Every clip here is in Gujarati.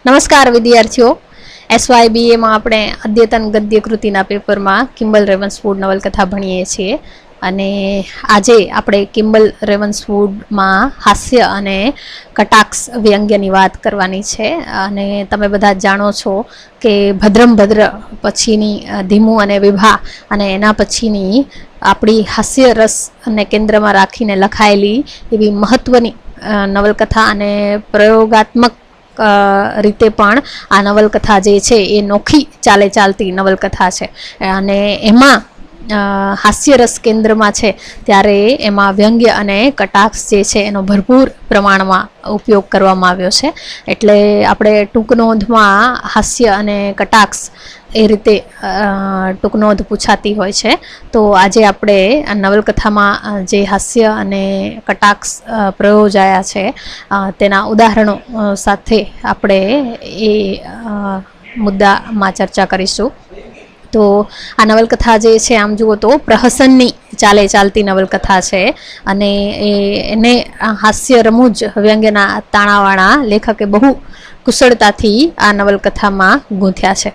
નમસ્કાર વિદ્યાર્થીઓ, SYBA માં આપણે અદ્યતન ગદ્ય કૃતિના પેપરમાં કિમ્બલ રેવન્સવુડ નવલકથા ભણીએ છીએ અને આજે આપણે કિમ્બલ રેવન્સવુડમાં હાસ્ય અને કટાક્ષ વ્યંગ્યની વાત કરવાની છે. અને તમે બધા જાણો છો કે ભદ્રમ ભદ્ર પછીની ધીમું અને વિભા અને એના પછીની આપણી હાસ્ય રસ અને કેન્દ્રમાં રાખીને લખાયેલી એવી મહત્વની નવલકથા અને પ્રયોગાત્મક રીતે પણ આ નવલકથા જે છે એ નોખી ચાલતી નવલકથા છે અને એમાં હાસ્યરસ કેન્દ્રમાં છે ત્યારે એમાં વ્યંગ્ય અને કટાક્ષ જે છે એનો ભરપૂર પ્રમાણમાં ઉપયોગ કરવામાં આવ્યો છે. એટલે આપણે ટૂંકનોંધમાં હાસ્ય અને કટાક્ષ એ રીતે ટૂંકનોંધ પૂછાતી હોય છે. તો આજે આપણે નવલકથામાં જે હાસ્ય અને કટાક્ષ પ્રયોજાયા છે તેના ઉદાહરણો સાથે આપણે એ મુદ્દામાં ચર્ચા કરીશું. તો આ નવલકથા જે છે આમ જુઓ તો પ્રહસનની ચાલતી નવલકથા છે અને એને હાસ્ય રમૂજ વ્યંગ્યના તાણાવાળા લેખકે બહુ કુશળતાથી આ નવલકથામાં ગૂંથ્યા છે.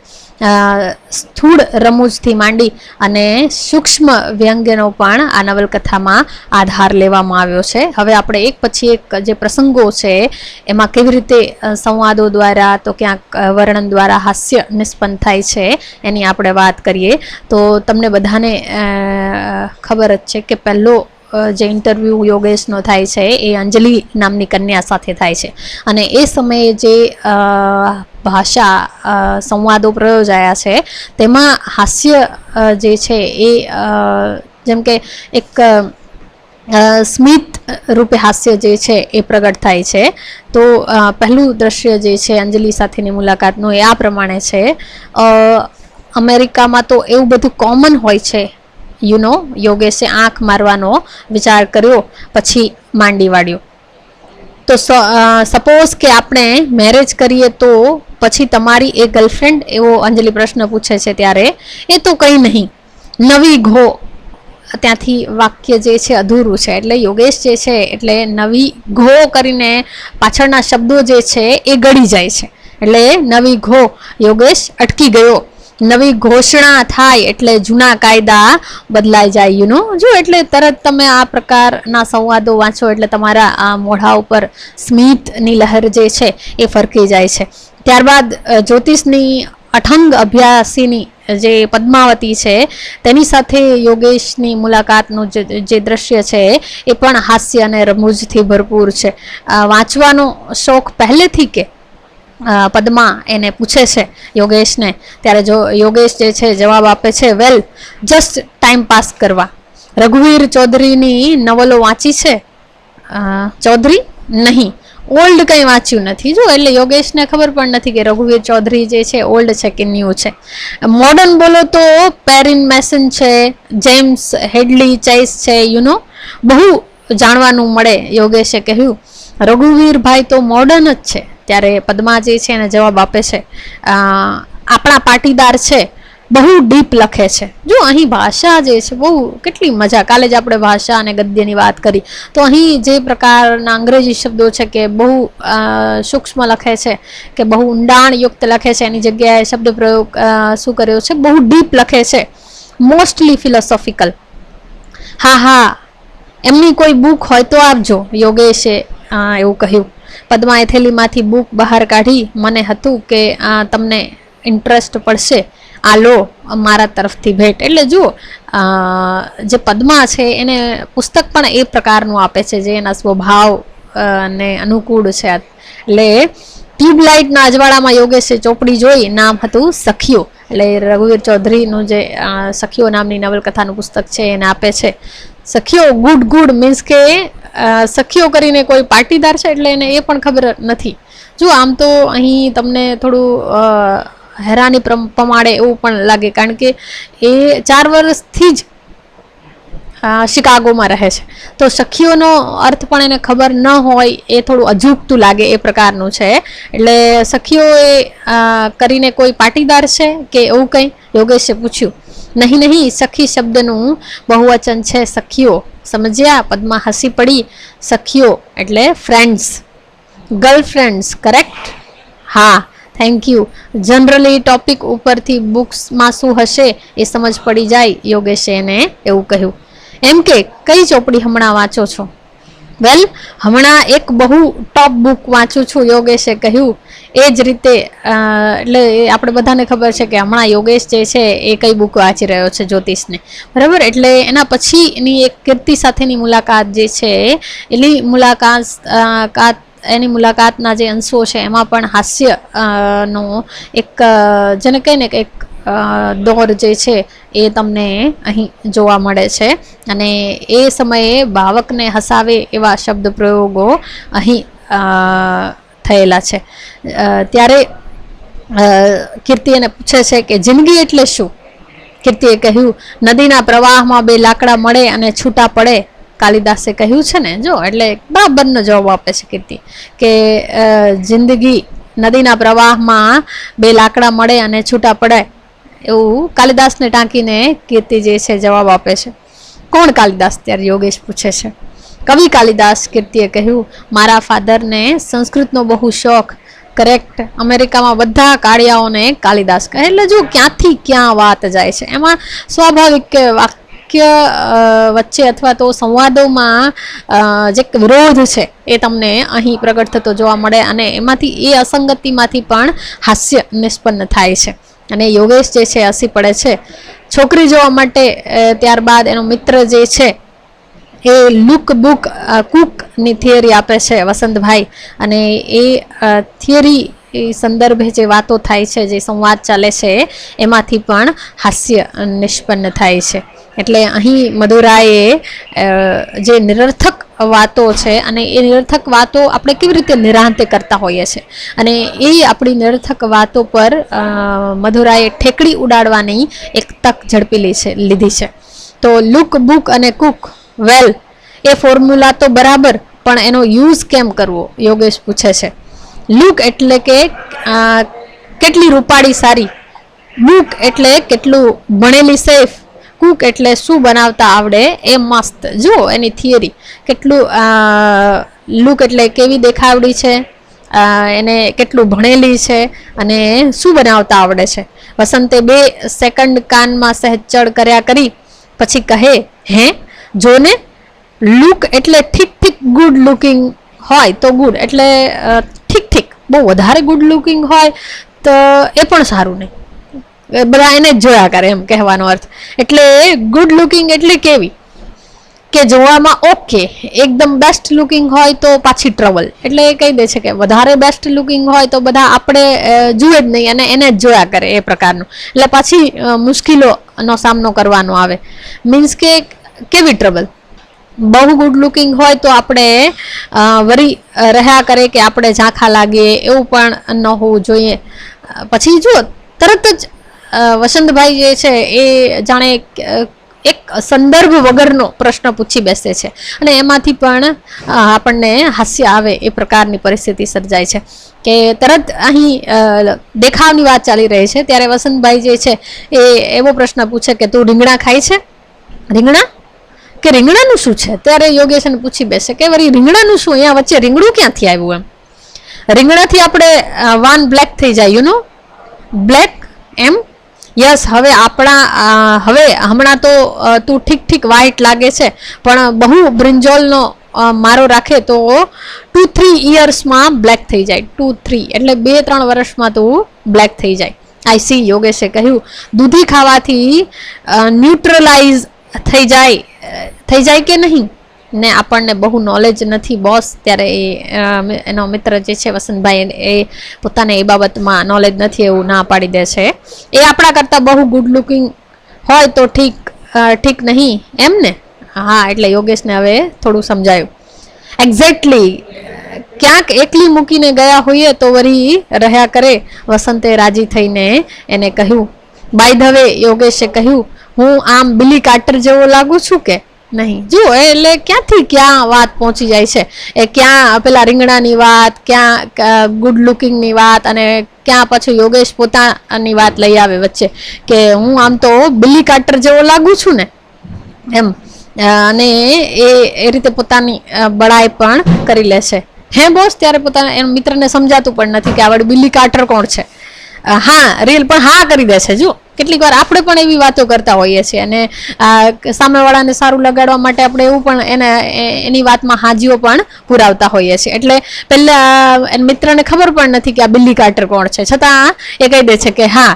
સ્થૂળ રમૂજથી માંડી અને સૂક્ષ્મ વ્યંગ્યનો પણ આ નવલકથામાં આધાર લેવામાં આવ્યો છે. હવે આપણે એક પછી એક જે પ્રસંગો છે એમાં કેવી રીતે સંવાદો દ્વારા તો ક્યાંક વર્ણન દ્વારા હાસ્ય નિષ્પન્ન થાય છે એની આપણે વાત કરીએ. તો તમને બધાને ખબર જ છે કે પહેલો જે ઇન્ટરવ્યૂ યોગેશનો થાય છે એ અંજલિ નામની કન્યા સાથે થાય છે અને એ સમયે જે ભાષા સંવાદો પ્રયોજાયા છે તેમાં હાસ્ય જે છે એ જેમ કે એક સ્મિત રૂપે હાસ્ય જે છે એ પ્રગટ થાય છે. તો પહેલું દ્રશ્ય જે છે અંજલિ સાથેની મુલાકાતનું એ આ પ્રમાણે છે. અમેરિકામાં તો એવું બધું કોમન હોય છે, યોગેશે આંખ મારવાનો વિચાર કર્યો પછી માંડી વાળ્યો. તો સપોઝ કે આપણે મેરેજ કરીએ તો પછી તમારી એ ગર્લફ્રેન્ડ, એવો અંજલિ પ્રશ્ન પૂછે છે ત્યારે એ તો કંઈ નહીં, નવી ઘો. ત્યાંથી વાક્ય જે છે અધૂરું છે. એટલે યોગેશ જે છે એટલે નવી ઘો કરીને પાછળના શબ્દો જે છે એ ગળી જાય છે. એટલે નવી ઘો, યોગેશ અટકી ગયો. નવી ઘોષણા થાય એટલે જૂના કાયદા બદલાઈ જાય. જો એટલે તરત તમે આ પ્રકારના સંવાદો વાંચો એટલે તમારા આ મોઢા ઉપર સ્મિતની લહેર જે છે એ ફરકી જાય છે. ત્યારબાદ જ્યોતિષની અઠંગ અભ્યાસીની જે પદ્માવતી છે તેની સાથે યોગેશની મુલાકાતનું જે દ્રશ્ય છે એ પણ હાસ્ય અને રમૂજથી ભરપૂર છે. વાંચવાનો શોખ પહેલેથી કે પદ્મા એને પૂછે છે યોગેશને, ત્યારે જો યોગેશ જે છે જવાબ આપે છે, વેલ જસ્ટ ટાઈમ પાસ કરવા. રઘુવીર ચૌધરીની નવલો વાંચી છે? ચૌધરી નહીં, ઓલ્ડ કંઈ વાંચ્યું નથી. જો એટલે યોગેશને ખબર પણ નથી કે રઘુવીર ચૌધરી જે છે ઓલ્ડ છે કે ન્યૂ છે. મોડર્ન બોલો તો પેરિન મેસન છે, જેમ્સ હેડલી ચેસ છે, બહુ જાણવાનું મળે. યોગેશે કહ્યું રઘુવીરભાઈ તો મોડર્ન જ છે. ત્યારે પદ્મા જે છે એને જવાબ આપે છે, આપણા પાટીદાર છે બહુ ડીપ લખે છે. જો અહીં ભાષા જે છે બહુ કેટલી મજા. કાલે જ આપણે ભાષા અને ગદ્યની વાત કરી તો અહીં જે પ્રકારના અંગ્રેજી શબ્દો છે કે બહુ સૂક્ષ્મ લખે છે કે બહુ ઊંડાણયુક્ત લખે છે, એની જગ્યાએ શબ્દ પ્રયોગ શું કર્યો છે, બહુ ડીપ લખે છે, મોસ્ટલી ફિલોસોફિકલ. હા, એમની કોઈ બુક હોય તો આપજો, યોગેશે એવું કહ્યું. પદ્માએ થેલીમાંથી બુક બહાર કાઢી, મને હતું કે તમને ઇન્ટરેસ્ટ પડશે, આ લો મારા તરફથી ભેટ. એટલે જુઓ જે પદ્મા છે એને પુસ્તક પણ એ પ્રકારનું આપે છે જે એના સ્વભાવ ને અનુકૂળ છે. એટલે ટ્યુબલાઇટના અજવાળામાં યોગેશે ચોપડી જોઈ, નામ હતું સખીઓ. એટલે રઘુવીર ચૌધરીનું જે સખીઓ નામની નવલકથાનું પુસ્તક છે એને આપે છે. સખીઓ ગુડ મીન્સ કે સખીઓ કરીને કોઈ પાટીદાર છે એટલે એને એ પણ ખબર નથી. જો આમ તો અહીં તમને થોડું હેરાની પ્રમાણે એવું પણ લાગે, કારણ કે એ 4 વર્ષથી જ શિકાગોમાં રહે છે. તો સખીઓનો અર્થ પણ એને ખબર ન હોય એ થોડું અજુગતું લાગે એ પ્રકારનું છે. એટલે સખીઓ એ કરીને કોઈ પાટીદાર છે કે એવું કંઈ યોગેશે પૂછ્યું. નહીં, સખી શબ્દનું બહુવચન છે સખીઓ. સમજ્યા? પદ્મા હસી પડી. સખીઓ એટલે ફ્રેન્ડ્સ, ગર્લફ્રેન્ડ્સ, કરેક્ટ? હા, થેન્ક યુ. જનરલી ટોપિક ઉપરથી બુક્સમાં શું હશે એ સમજ પડી જાય, યોગેશે એને એવું કહ્યું. એમ કે કઈ ચોપડી હમણાં વાંચો છો? વેલ, હમણાં એક બહુ ટોપ બુક વાંચું છું, યોગેશે કહ્યું. એ જ રીતે એટલે આપણે બધાને ખબર છે કે હમણાં યોગેશ જે છે એ કઈ બુક વાંચી રહ્યો છે, જ્યોતિષને, બરાબર. એટલે એના પછીની એક કીર્તિ સાથેની મુલાકાત જે છે એની મુલાકાતના જે અંશો છે એમાં પણ હાસ્ય નો એક જેને કહીને કે એક દોર જે છે એ તમને અહીં જોવા મળે છે. અને એ સમયે ભાવકને હસાવે એવા શબ્દ પ્રયોગો અહીં થયેલા છે. ત્યારે કીર્તિ એને પૂછે છે કે જિંદગી એટલે શું? કીર્તિએ કહ્યું, નદીના પ્રવાહમાં બે લાકડા મળે અને છૂટા પડે. કાલિદાસે કહ્યું છે ને, જો એટલે બરાબરનો જવાબ આપે છે કીર્તિ કે જિંદગી નદીના પ્રવાહમાં બે લાકડા મળે અને છૂટા પડે, એવું કાલિદાસને ટાંકીને કીર્તિ જે છે જવાબ આપે છે. કોણ કાલિદાસ? ત્યારે યોગેશ પૂછે છે. કવિ કાલિદાસ. કીર્તિએ કહ્યું, મારા ફાધરને સંસ્કૃતનો બહુ શોખ. કરેક્ટ. અમેરિકામાં બધા કાળિયાઓને કાલિદાસ કહે. એટલે જો ક્યાંથી ક્યાં વાત જાય છે. એમાં સ્વાભાવિક કે વાક્ય વચ્ચે અથવા તો સંવાદોમાં જે વિરોધ છે એ તમને અહીં પ્રગટ થતો જોવા મળે, અને એમાંથી એ અસંગતિમાંથી પણ હાસ્ય નિષ્પન્ન થાય છે. અને યોગેશ જે છે હસી પડે છે. છોકરી જોવા માટે ત્યારબાદ એનો મિત્ર જે છે એ કુકની થિયરી આપે છે વસંતભાઈ, અને એ થિયરી સંદર્ભે જે વાતો થાય છે, જે સંવાદ ચાલે છે, એમાંથી પણ હાસ્ય નિષ્પન્ન થાય છે. એટલે અહીં મધુરાએ જે નિરર્થક વાતો છે, અને એ નિરર્થક વાતો આપણે કેવી રીતે નિરાંતે કરતા હોઈએ છીએ, અને એ આપણી નિરર્થક વાતો પર મધુરાએ ઠેકડી ઉડાડવાની એક તક ઝડપી લીધી છે. તો લુક, બુક અને કુક, વેલ, એ ફોર્મ્યુલા તો બરાબર, પણ એનો યુઝ કેમ કરવો? યોગેશ પૂછે છે. લુક એટલે કે કેટલી રૂપાળી સારી, બુક એટલે કેટલું ભણેલી સેફ, કુક એટલે શું બનાવતા આવડે એ મસ્ત. જો એની થિયરી કેટલું, લુક એટલે કેવી દેખાવડી છે, એને કેટલું ભણેલી છે, અને શું બનાવતા આવડે છે. વસંતે 2 સેકન્ડ કાનમાં સહેચડ કર્યા કરી પછી કહે, હે જોને, લુક એટલે ઠીક ઠીક ગુડ લુકિંગ હોય તો ગુડ, એટલે ઠીક ઠીક, બહુ વધારે ગુડ લુકિંગ હોય તો એ પણ સારું નહીં, બધા એને જ જોયા કરે એમ કહેવાનો અર્થ. એટલે ગુડ લુકિંગ એટલે કેવી કે જોવામાં ઓકે, એકદમ બેસ્ટ લુકિંગ હોય તો પાછી ટ્રબલ. એટલે એ કહી દે છે કે વધારે બેસ્ટ લુકિંગ હોય તો બધા આપણે જુએ જ નહીં અને એને જ જોયા કરે એ પ્રકારનું. એટલે પાછી મુશ્કેલીનો સામનો કરવાનો આવે. મીન્સ કે કેવી ટ્રબલ? બહુ ગુડ લુકિંગ હોય તો આપણે વરી રહ્યા કરે કે આપણે ઝાંખા લાગીએ, એવું પણ ન હોવું જોઈએ. પછી જો તરત જ વસંતભાઈ જે છે એ જાણે એક સંદર્ભ વગરનો પ્રશ્ન પૂછી બેસે છે, અને એમાંથી પણ આપણને હાસ્ય આવે એ પ્રકારની પરિસ્થિતિ સર્જાય છે. કે તરત અહીં દેખાવની વાત ચાલી રહી છે ત્યારે વસંતભાઈ જે છે એ એવો પ્રશ્ન પૂછે કે તું રીંગણા ખાય છે? રીંગણા કે રીંગણાનું શું છે? ત્યારે યોગેશને પૂછી બેસે કે વળી રીંગણાનું શું, અહીંયા વચ્ચે રીંગણું ક્યાંથી આવ્યું? એમ રીંગણાથી આપણે વાન બ્લેક થઈ જાય, યુ નો બ્લેક એમ. યસ, હવે હમણાં તો તું ઠીક ઠીક વ્હાઈટ લાગે છે, પણ બહુ બ્રિંજોલનો મારો રાખે તો 2-3 યર્સમાં બ્લેક થઈ જાય. 2-3 એટલે 2-3 વર્ષમાં તું બ્લેક થઈ જાય. આઈ સી, યોગેશે કહ્યું. દૂધી ખાવાથી ન્યુટ્રલાઇઝ થઈ જાય કે નહીં? ને આપણને બહુ નોલેજ નથી બોસ. ત્યારે એનો મિત્ર જે છે વસંતભાઈ એ પોતાને એ બાબતમાં નોલેજ નથી એવું ના પાડી દે છે. એ આપણા કરતાં બહુ ગુડ લુકિંગ હોય તો ઠીક નહીં એમ ને? હા, એટલે યોગેશને હવે થોડું સમજાયું. એક્ઝેક્ટલી, ક્યાંક એકલી મૂકીને ગયા હોઈએ તો વળી રહ્યા કરે. વસંતે રાજી થઈને એને કહ્યું. બાય ધ વે, યોગેશે કહ્યું, હું આમ બિલી કાર્ટર જેવો લાગુ છું કે નહીં? જો એટલે ક્યાંથી ક્યાં વાત પહોંચી જાય છે. એ ક્યાં પેલા રીંગણાની વાત, ક્યાં ગુડ લુકિંગની વાત, અને ક્યાં પછી યોગેશ પોતાની વાત લઈ આવે વચ્ચે કે હું આમ તો બિલી કાર્ટર જેવો લાગુ છું ને એમ. અને એ રીતે પોતાની બડાઈ પણ કરી લે છે. હે બોસ? ત્યારે પોતાના એના મિત્રને સમજાતું પણ નથી કે આ બિલી કાર્ટર કોણ છે. હા રીલ પણ હા કરી દે છે. જો કેટલીક વાર આપણે પણ એવી વાતો કરતા હોઈએ છીએ અને સામેવાળાને સારું લગાડવા માટે આપણે એવું પણ એની વાતમાં હાજીઓ પણ પુરાવતા હોઈએ છીએ. એટલે પહેલા મિત્રને ખબર પણ નથી કે આ બિલ્લી કાર્ટર કોણ છે, છતાં એ કહી દે છે કે હા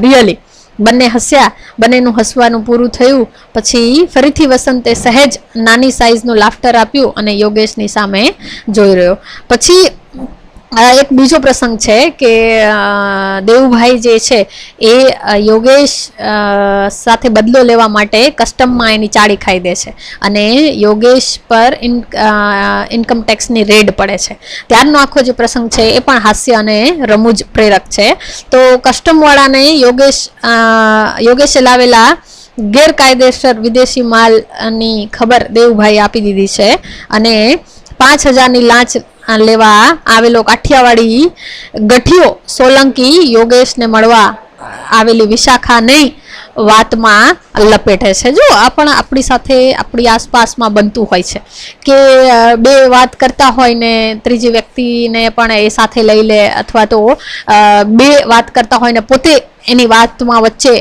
રિયલી. બંને હસ્યા, બંનેનું હસવાનું પૂરું થયું પછી ફરીથી વસંતે સહેજ નાની સાઈઝનું લાફ્ટર આપ્યું અને યોગેશની સામે જોઈ રહ્યો. પછી એક બીજો પ્રસંગ છે કે દેવુભાઈ જે છે એ યોગેશ સાથે બદલો લેવા માટે કસ્ટમમાં એની ચાળી ખાઈ દે છે અને યોગેશ પર ઇન્કમ ટેક્સની રેડ પડે છે. ત્યારનો આખો જે પ્રસંગ છે એ પણ હાસ્ય અને રમૂજ પ્રેરક છે. તો કસ્ટમવાળાને યોગેશે લાવેલા ગેરકાયદેસર વિદેશી માલની ખબર દેવુભાઈ આપી દીધી છે અને 5,000ની લાંચ લેવા આવેલો કાઠિયાવાડી ગઠિયો સોલંકી યોગેશને મળવા આવેલી વિશાખાની વાતમાં લપેટે છે. જો આપણી સાથે આપણી આસપાસમાં બનતું હોય છે કે બે વાત કરતા હોય ને ત્રીજી વ્યક્તિને પણ એ સાથે લઈ લે, અથવા તો બે વાત કરતા હોય ને પોતે એની વાતમાં વચ્ચે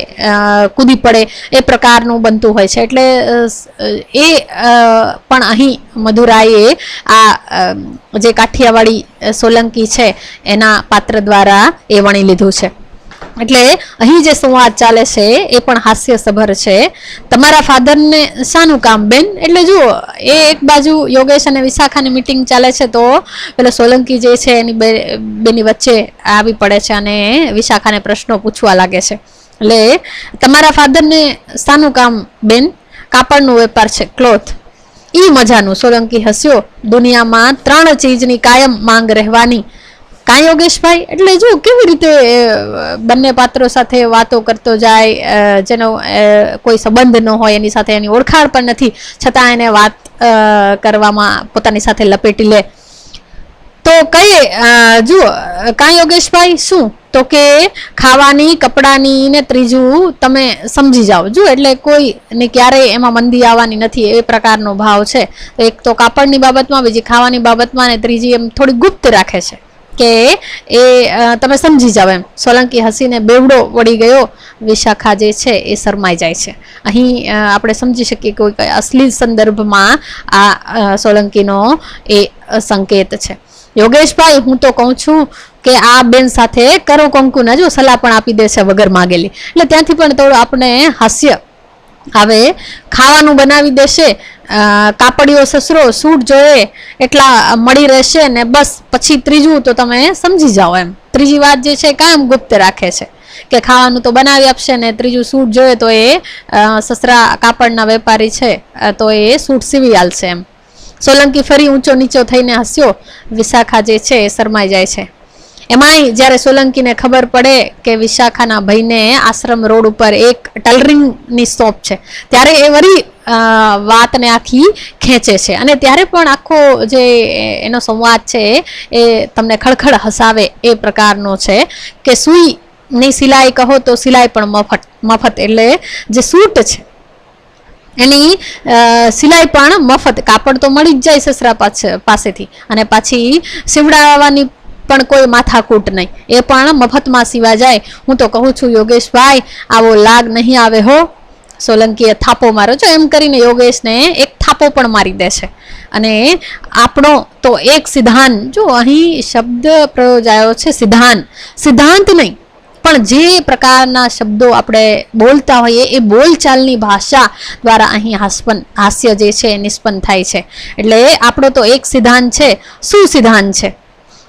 કૂદી પડે, એ પ્રકારનું બનતું હોય છે. એટલે એ પણ અહીં મધુરાઈએ આ જે કાઠિયાવાડી સોલંકી છે એના પાત્ર દ્વારા એ વણી લીધું છે. એટલે અહીં જે સંવાદ ચાલે છે એ પણ હાસ્યસભર છે. તમારા ફાધરને શાનું કામ બેન? એટલે જુઓ, એ એક બાજુ યોગેશ અને વિશાખાની મીટિંગ ચાલે છે તો પેલો સોલંકી જે છે એની બેની વચ્ચે આવી પડે છે અને વિશાખાને પ્રશ્નો પૂછવા લાગે છે. એટલે તમારા ફાધરને શાનું કામ બેન? કાપડનો વેપાર છે, ક્લોથ. ઈ મજાનું. સોલંકી હસ્યો. દુનિયામાં 3 ચીજની કાયમ માંગ રહેવાની. કાં યોગેશભાઈ? એટલે જો કેવી રીતે બંને પાત્રો સાથે વાતો કરતો જાય, જેનો કોઈ સંબંધ ન હોય, એની સાથે એની ઓળખાણ પણ નથી, છતાં એને વાત કરવામાં પોતાની સાથે લપેટી લે. તો કહીએ જુઓ, કાં યોગેશભાઈ શું? તો કે ખાવાની, કપડાની ને ત્રીજું તમે સમજી જાઓ. જો એટલે કોઈને ક્યારેય એમાં મંદી આવવાની નથી, એ પ્રકારનો ભાવ છે. એક તો કાપડની બાબતમાં, બીજી ખાવાની બાબતમાં, અને ત્રીજી એમ થોડી ગુપ્ત રાખે છે કે એ તમે સમજી જાઓ એમ. સોલંકી હસીને બેવડો વળી ગયો. વિશાખા જે છે એ શરમાઈ જાય છે. અહીં આપણે સમજી શકીએ કે કોઈ અશ્લીલ સંદર્ભમાં આ સોલંકીનો એ સંકેત છે. યોગેશભાઈ, હું તો કહું છું કે આ બેન સાથે કરો કંકુના. જો સલાહ પણ આપી દે છે વગર માગેલી. એટલે ત્યાંથી પણ થોડું આપણે હાસ્ય આવે. ખાવાનું બનાવી દેશે, કાપડીઓ સસરો, સૂટ જોઈએ એટલા મળી રહેશે ને બસ. પછી ત્રીજું તો તમે સમજી જાઓ એમ. ત્રીજી વાત જે છે કાયમ ગુપ્ત રાખે છે કે ખાવાનું તો બનાવી આપશે ને ત્રીજું સૂટ જોઈએ તો એ સસરા કાપડના વેપારી છે તો એ સૂટ સીવી આલશે એમ. સોલંકી ફરી ઊંચો નીચો થઈને હસ્યો. વિશાખા જે છે એ શરમાઈ જાય છે. એમાંય જ્યારે સોલંકીને ખબર પડે કે વિશાખાના ભાઈને આશ્રમ રોડ ઉપર એક ટેલરિંગની શોપ છે, ત્યારે એ વળી વાતને આખી ખેંચે છે. અને ત્યારે પણ આખો જે એનો સંવાદ છે એ તમને ખડખડ હસાવે એ પ્રકારનો છે કે સૂઈની સિલાઈ કહો તો સિલાઈ પણ મફત. એટલે જે સૂટ છે એની સિલાઈ પણ મફત. કાપડ તો મળી જ જાય સસરા પાસેથી, અને પાછી સીવડાવવાની પણ કોઈ માથાકૂટ નહીં, એ પણ મફતમાં સીવા જાય. હું તો કહું છું યોગેશભાઈ, આવો લાગ નહીં આવે હો. સોલંકીએ થાપો માર્યો. જો એમ કરીને યોગેશને એક થાપો પણ મારી દે છે. અને આપણો તો એક સિદ્ધાંત, જો અહીં શબ્દ પ્રયોજાયો છે સિદ્ધાંત નહીં, પણ જે પ્રકારના શબ્દો આપણે બોલતા હોઈએ એ બોલચાલની ભાષા દ્વારા અહીં હાસ્ય જે છે એ નિષ્પન્ન થાય છે. એટલે આપણો તો એક સિદ્ધાંત છે. શું સિદ્ધાંત છે?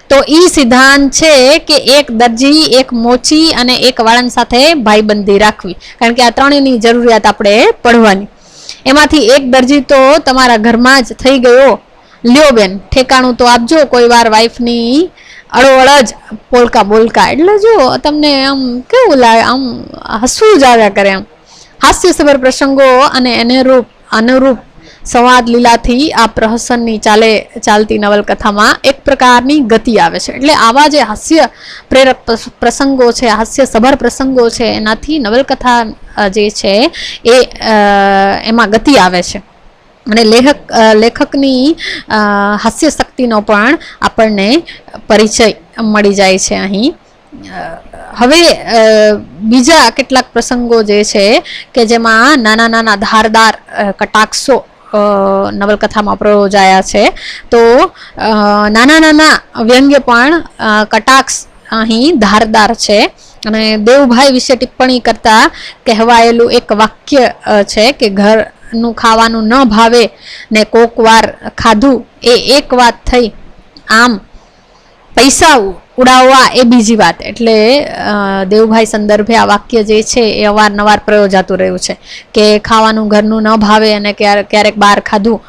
તો એ સિદ્ધાંત છે કે એક દરજી, એક મોચી અને એક વાળંદ સાથે ભાઈબંધી રાખવી. કારણ કે આ ત્રણેયની જરૂરિયાત આપણે પડવાની. એમાંથી એક દરજી તો તમારા ઘરમાં જ થઈ ગયો. લ્યો બેન, ઠેકાણું તો આપજો. કોઈ વાર વાઈફની અડોઅડ જ પોલકા બોલકા. એટલે જો તમને આમ કેવું લાગે, આમ હસવું જ આવ્યા કરે. આમ હાસ્યસભર પ્રસંગો અને અનુરૂપ સંવાદ લીલાથી આ પ્રહસનની ચાલતી નવલકથામાં એક પ્રકારની ગતિ આવે છે. એટલે આવા જે હાસ્ય પ્રેરક પ્રસંગો છે, હાસ્યસભર પ્રસંગો છે, એનાથી નવલકથા જે છે એ એમાં ગતિ આવે છે. અને લેખકની હાસ્ય શક્તિનો પણ આપણને પરિચય મળી જાય છે અહીં. હવે બીજા કેટલાક પ્રસંગો જે છે કે જેમાં નાના નાના ધારદાર કટાક્ષો નવલકથામાં પ્રયોજાયા છે. તો નાના નાના વ્યંગ્ય પણ કટાક્ષ અહીં ધારદાર છે. અને દેવભાઈ વિશે ટિપ્પણી કરતા કહેવાયેલું એક વાક્ય છે કે ઘરનું ખાવાનું ન ભાવે ને કોક વાર ખાધું એ એક વાત થઈ, આમ પૈસા ઉડાવવા એ બીજી વાત. એટલે દેવભાઈ સંદર્ભે આ વાક્ય જે છે એ અવારનવાર પ્રયોજાતું રહ્યું છે કે ખાવાનું ઘરનું ન ભાવે અને ક્યારેક બહાર ખાધું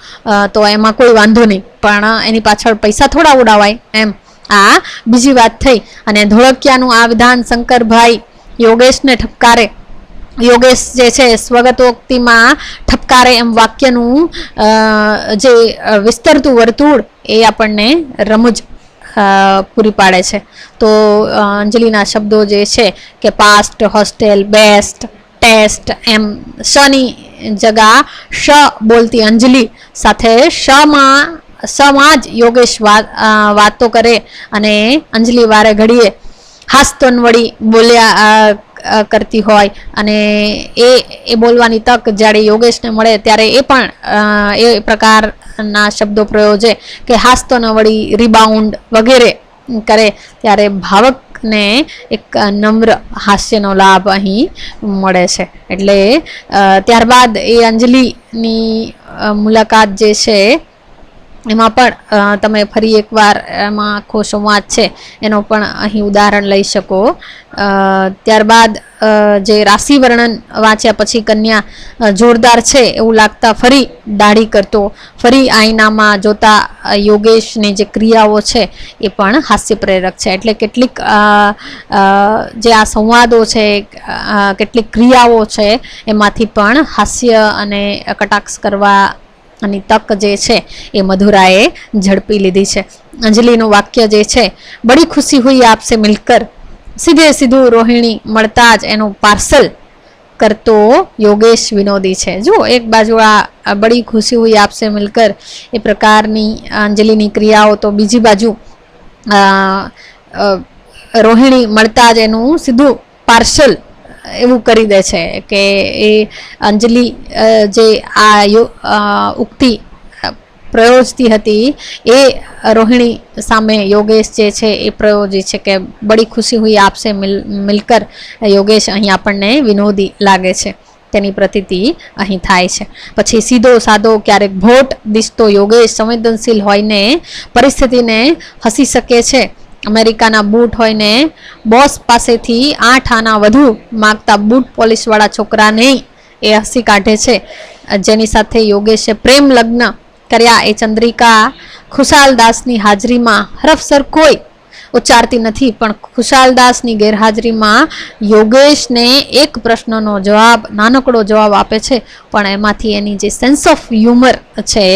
તો એમાં કોઈ વાંધો નહીં, પણ એની પાછળ પૈસા થોડા ઉડાવાય એમ, આ બીજી વાત થઈ. અને ધોળકિયાનું આ વિધાન શંકરભાઈ યોગેશને ઠપકારે, યોગેશ જે છે સ્વગતોક્તિમાં ઠપકારે એમ વાક્યનું જે વિસ્તરતું વર્તુળ એ આપણને રમૂજ પૂરી પાડે છે. તો અંજલિના શબ્દો જે છે કે પાસ્ટ, હોસ્ટેલ, બેસ્ટ, ટેસ્ટ એમ શની જગા શ બોલતી અંજલિ સાથે શમાં જ યોગેશ વાતો કરે અને અંજલિ વારે ઘડીએ હાસ્તોન વળી બોલ્યા કરતી હોય અને એ બોલવાની તક જ્યારે યોગેશને મળે ત્યારે એ પણ એ પ્રકારના શબ્દો પ્રયોજે કે હાસ્તો ન વળી રિબાઉન્ડ વગેરે કરે, ત્યારે ભાવકને એક નમ્ર હાસ્યનો લાભ અહીં મળે છે. એટલે ત્યારબાદ એ અંજલિની મુલાકાત જે છે એમાં પણ તમે ફરી એકવાર એમાં આખો સંવાદ છે એનો પણ અહીં ઉદાહરણ લઈ શકો. ત્યારબાદ જે રાશિ વર્ણન વાંચ્યા પછી કન્યા જોરદાર છે એવું લાગતા ફરી દાઢી કરતો, ફરી આઈનામાં જોતા યોગેશની જે ક્રિયાઓ છે એ પણ હાસ્ય પ્રેરક છે. એટલે કેટલીક જે આ સંવાદો છે, કેટલીક ક્રિયાઓ છે એમાંથી પણ હાસ્ય અને કટાક્ષ કરવા અને તક જે છે એ મધુરાએ ઝડપી લીધી છે. અંજલિનું વાક્ય જે છે, બડી ખુશી હુઈ આપસે મિલકર, સીધે સીધું રોહિણી મળતા જ એનું પાર્સલ કરતો યોગેશ વિનોદી છે. જો એક બાજુ આ બડી ખુશી હુઈ આપસે મિલકર એ પ્રકારની અંજલિની ક્રિયાઓ, તો બીજી બાજુ રોહિણી મળતા જ એનું સીધું પાર્સલ એવું કરી દે છે કે એ અંજલિ જે આ ઉક્તિ પ્રયોજતી હતી એ રોહિણી સામે યોગેશ જે છે એ પ્રયોજી છે કે બડી ખુશી હુઈ આપસે મિલકર. યોગેશ અહીં આપણને વિનોદી લાગે છે તેની પ્રતીતિ અહીં થાય છે. પછી સીધો સાદો ક્યારેક ભોટ દિસતો યોગેશ સંવેદનશીલ હોઈને પરિસ્થિતિને હસી શકે છે. અમેરિકાના બૂટ હોઈને બોસ પાસેથી 8 આના વધુ માગતા બૂટ પોલિશવાળા છોકરાને એ હસી કાઢે છે. જેની સાથે યોગેશે પ્રેમ લગ્ન કર્યા એ ચંદ્રિકા ખુશાલદાસની હાજરીમાં હરફસર કોઈ ઉચ્ચારતી નથી, પણ ખુશાલદાસની ગેરહાજરીમાં યોગેશને એક પ્રશ્નનો જવાબ, નાનકડો જવાબ આપે છે, પણ એમાંથી એની જે સેન્સ ઓફ હ્યુમર છે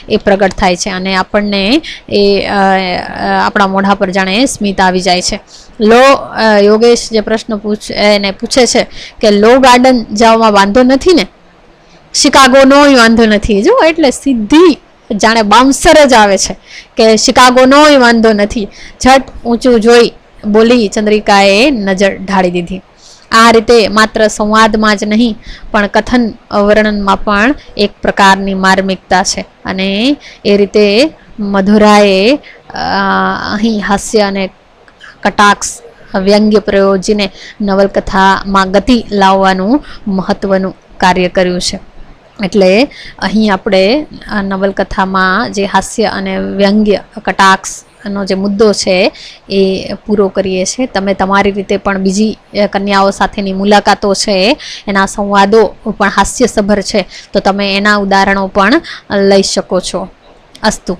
એ પ્રગટ થાય છે અને આપણને એ આપણા મોઢા પર જાણે સ્મિત આવી જાય છે. યોગેશ જે પ્રશ્ન પૂછે છે કે લો ગાર્ડન જવામાં વાંધો નથી ને? શિકાગોનો વાંધો નથી. જો એટલે સીધી જાણે બાઉન્સર જ આવે છે કે શિકાગોનો વાંધો નથી. ઝટ ઊંચું જોઈ બોલી ચંદ્રિકાએ નજર ઢાળી દીધી. આ રીતે માત્ર સંવાદમાં જ નહીં પણ કથન વર્ણનમાં પણ એક પ્રકારની માર્મિકતા છે અને એ રીતે મધુરાએ અહીં હાસ્ય અને કટાક્ષ વ્યંગ્ય પ્રયોજીને નવલકથામાં ગતિ લાવવાનું મહત્વનું કાર્ય કર્યું છે. એટલે અહીં આપણે નવલકથામાં જે હાસ્ય અને વ્યંગ્ય કટાક્ષનો જે મુદ્દો છે એ પૂરો કરીએ છીએ. તમે તમારી રીતે પણ બીજી કન્યાઓ સાથેની મુલાકાતો છે, એના સંવાદો પણ હાસ્યસભર છે, તો તમે એના ઉદાહરણો પણ લઈ શકો છો. અસ્તુ.